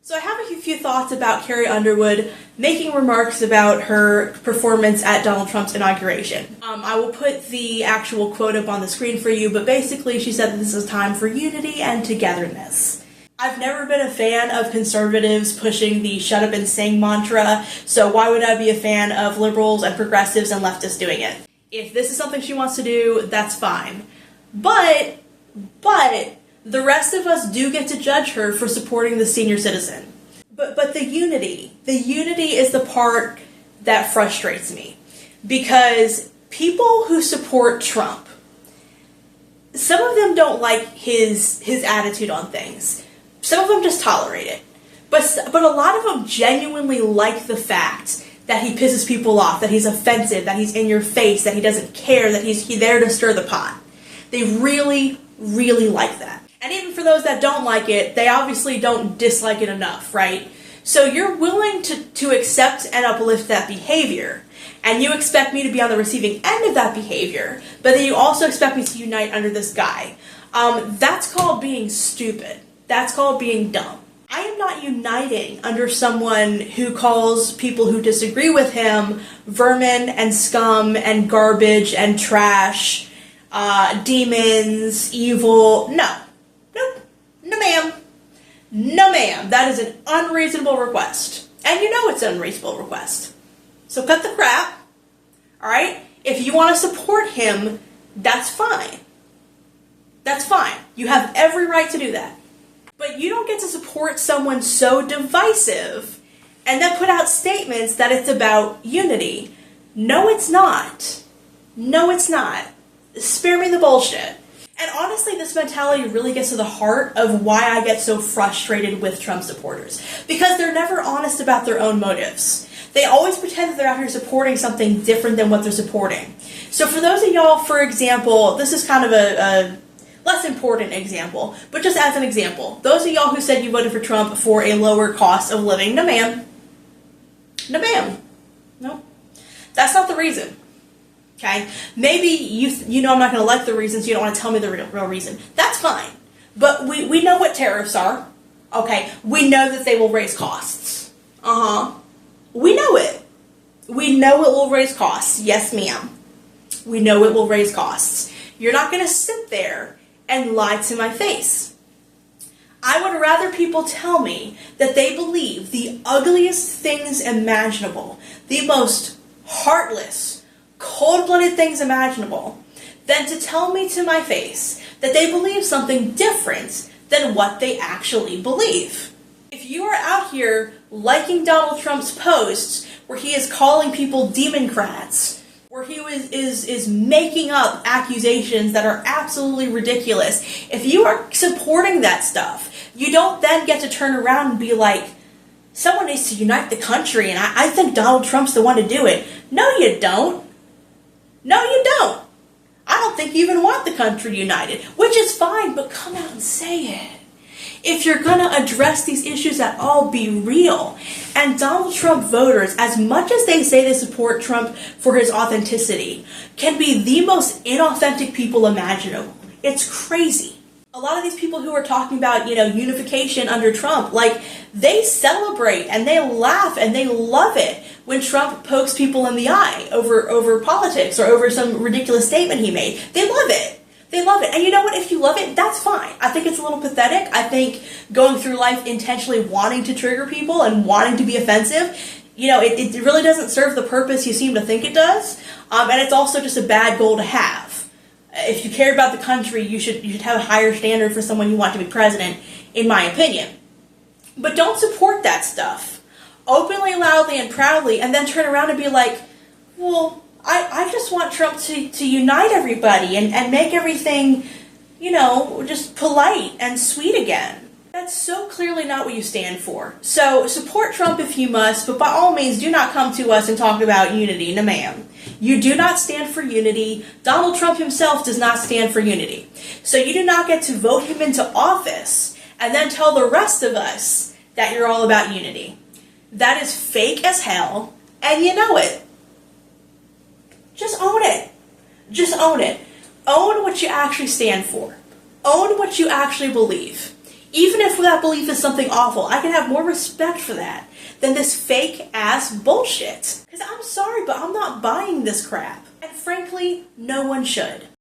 So I have a few thoughts about Carrie Underwood making remarks about her performance at Donald Trump's inauguration. I will put the actual quote up on the screen for you, but basically she said that this is time for unity and togetherness. I've never been a fan of conservatives pushing the shut up and sing mantra, so why would I be a fan of liberals and progressives and leftists doing it? If this is something she wants to do, that's fine. But the rest of us do get to judge her for supporting the senior citizen. But the unity is the part that frustrates me. Because people who support Trump, some of them don't like his attitude on things. Some of them just tolerate it. But a lot of them genuinely like the fact that he pisses people off, that he's offensive, that he's in your face, that he doesn't care, that he's there to stir the pot. They really, really like that. And even for those that don't like it, they obviously don't dislike it enough, right? So you're willing to accept and uplift that behavior, and you expect me to be on the receiving end of that behavior, but then you also expect me to unite under this guy. That's called being stupid. That's called being dumb. I am not uniting under someone who calls people who disagree with him vermin and scum and garbage and trash, demons, evil. No. Nope. No ma'am. No ma'am. That is an unreasonable request. And you know it's an unreasonable request. So cut the crap. Alright? If you want to support him, that's fine. That's fine. You have every right to do that. But you don't get to support someone so divisive and then put out statements that it's about unity. No, it's not. No, it's not. Spare me the bullshit. And honestly, this mentality really gets to the heart of why I get so frustrated with Trump supporters. Because they're never honest about their own motives. They always pretend that they're out here supporting something different than what they're supporting. So for those of y'all, for example, this is kind of a less important example, but just as an example, those of y'all who said you voted for Trump for a lower cost of living, no ma'am. No ma'am. No. That's not the reason. Okay? Maybe you know I'm not going to like the reasons, you don't want to tell me the real reason. That's fine. But we know what tariffs are. Okay? We know that they will raise costs. We know it. We know it will raise costs. Yes, ma'am. We know it will raise costs. You're not going to sit there and lie to my face. I would rather people tell me that they believe the ugliest things imaginable, the most heartless, cold-blooded things imaginable, than to tell me to my face that they believe something different than what they actually believe. If you are out here liking Donald Trump's posts where he is calling people Democrats, where he is making up accusations that are absolutely ridiculous, if you are supporting that stuff, you don't then get to turn around and be like, someone needs to unite the country and I think Donald Trump's the one to do it. No, you don't. No, you don't. I don't think you even want the country united, which is fine, but come out and say it. If you're going to address these issues at all, be real. And Donald Trump voters, as much as they say they support Trump for his authenticity, can be the most inauthentic people imaginable. It's crazy. A lot of these people who are talking about, unification under Trump, they celebrate and they laugh and they love it when Trump pokes people in the eye over politics or over some ridiculous statement he made. They love it. They love it. And you know what? If you love it, that's fine. I think it's a little pathetic. I think going through life intentionally wanting to trigger people and wanting to be offensive, it really doesn't serve the purpose you seem to think it does. And it's also just a bad goal to have. If you care about the country, you should have a higher standard for someone you want to be president, in my opinion. But don't support that stuff openly, loudly, and proudly, and then turn around and be like, well, I just want Trump to unite everybody and make everything, just polite and sweet again. That's so clearly not what you stand for. So support Trump if you must, but by all means do not come to us and talk about unity. No ma'am. You do not stand for unity. Donald Trump himself does not stand for unity. So you do not get to vote him into office and then tell the rest of us that you're all about unity. That is fake as hell, and you know it. Just own it. Just own it. Own what you actually stand for. Own what you actually believe. Even if that belief is something awful, I can have more respect for that than this fake ass bullshit. Because I'm sorry, but I'm not buying this crap. And frankly, no one should.